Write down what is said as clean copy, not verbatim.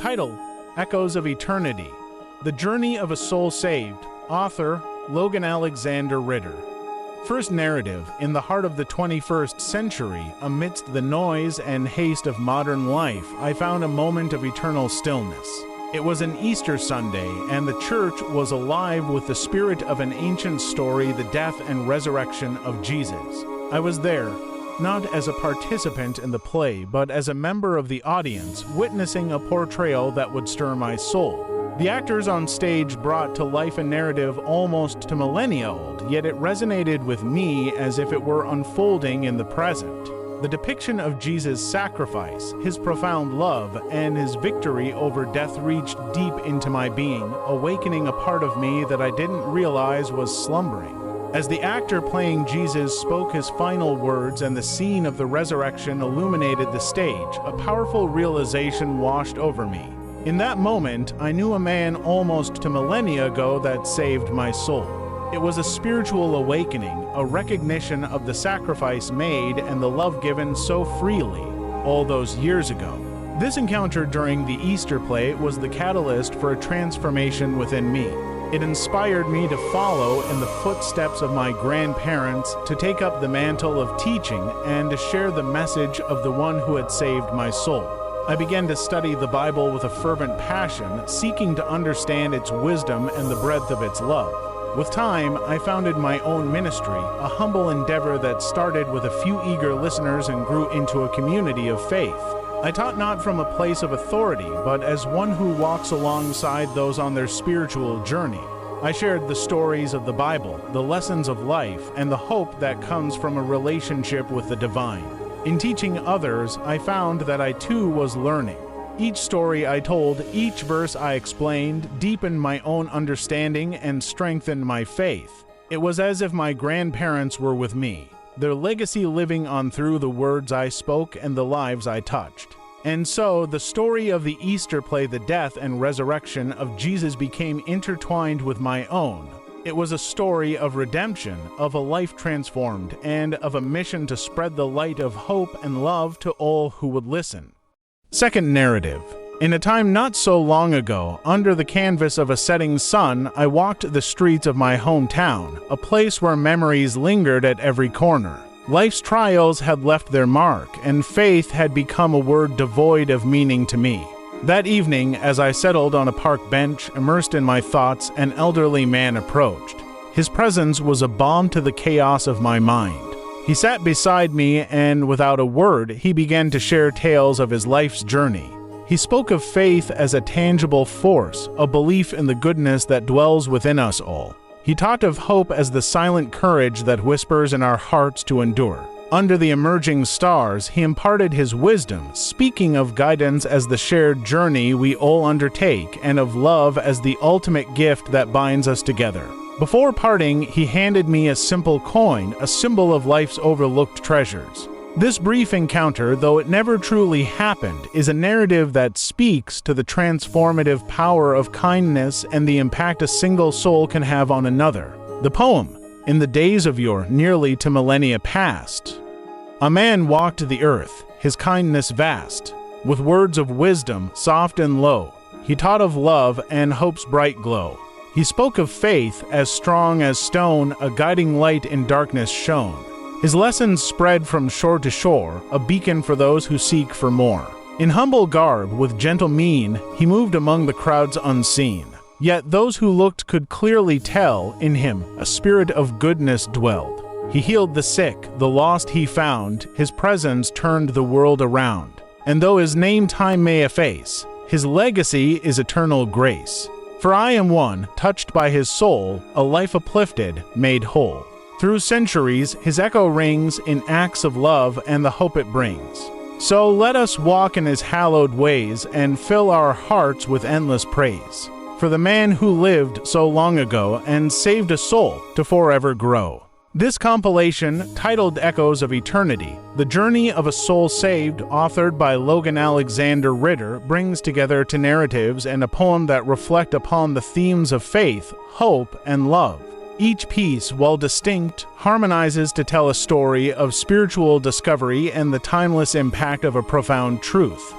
Title: Echoes of Eternity. The Journey of a Soul Saved. Author: Logan Alexander Ritter. First narrative: in the heart of the 21st century, amidst the noise and haste of modern life, I found a moment of eternal stillness. It was an Easter Sunday, and the church was alive with the spirit of an ancient story, the death and resurrection of Jesus. I was there, not as a participant in the play, but as a member of the audience, witnessing a portrayal that would stir my soul. The actors on stage brought to life a narrative almost to millennia old, yet it resonated with me as if it were unfolding in the present. The depiction of Jesus' sacrifice, his profound love, and his victory over death reached deep into my being, awakening a part of me that I didn't realize was slumbering. As the actor playing Jesus spoke his final words and the scene of the resurrection illuminated the stage, a powerful realization washed over me. In that moment, I knew a man almost to millennia ago that saved my soul. It was a spiritual awakening, a recognition of the sacrifice made and the love given so freely all those years ago. This encounter during the Easter play was the catalyst for a transformation within me. It inspired me to follow in the footsteps of my grandparents, to take up the mantle of teaching, and to share the message of the one who had saved my soul. I began to study the Bible with a fervent passion, seeking to understand its wisdom and the breadth of its love. With time, I founded my own ministry, a humble endeavor that started with a few eager listeners and grew into a community of faith. I taught not from a place of authority, but as one who walks alongside those on their spiritual journey. I shared the stories of the Bible, the lessons of life, and the hope that comes from a relationship with the divine. In teaching others, I found that I too was learning. Each story I told, each verse I explained, deepened my own understanding and strengthened my faith. It was as if my grandparents were with me, their legacy living on through the words I spoke and the lives I touched. And so, the story of the Easter play, the death and resurrection of Jesus, became intertwined with my own. It was a story of redemption, of a life transformed, and of a mission to spread the light of hope and love to all who would listen. Second narrative. In a time not so long ago, under the canvas of a setting sun, I walked the streets of my hometown, a place where memories lingered at every corner. Life's trials had left their mark, and faith had become a word devoid of meaning to me. That evening, as I settled on a park bench, immersed in my thoughts, an elderly man approached. His presence was a balm to the chaos of my mind. He sat beside me, and without a word, he began to share tales of his life's journey. He spoke of faith as a tangible force, a belief in the goodness that dwells within us all. He taught of hope as the silent courage that whispers in our hearts to endure. Under the emerging stars, he imparted his wisdom, speaking of guidance as the shared journey we all undertake, and of love as the ultimate gift that binds us together. Before parting, he handed me a simple coin, a symbol of life's overlooked treasures. This brief encounter, though it never truly happened, is a narrative that speaks to the transformative power of kindness and the impact a single soul can have on another. The poem: in the days of yore, nearly to millennia past, a man walked the earth, his kindness vast. With words of wisdom, soft and low, he taught of love and hope's bright glow. He spoke of faith as strong as stone, a guiding light in darkness shone. His lessons spread from shore to shore, a beacon for those who seek for more. In humble garb, with gentle mien, he moved among the crowds unseen. Yet those who looked could clearly tell, in him a spirit of goodness dwelled. He healed the sick, the lost he found, his presence turned the world around. And though his name time may efface, his legacy is eternal grace. For I am one, touched by his soul, a life uplifted, made whole. Through centuries, his echo rings in acts of love and the hope it brings. So let us walk in his hallowed ways and fill our hearts with endless praise for the man who lived so long ago and saved a soul to forever grow. This compilation, titled Echoes of Eternity, The Journey of a Soul Saved, authored by Logan Alexander Ritter, brings together two narratives and a poem that reflect upon the themes of faith, hope, and love. Each piece, while distinct, harmonizes to tell a story of spiritual discovery and the timeless impact of a profound truth.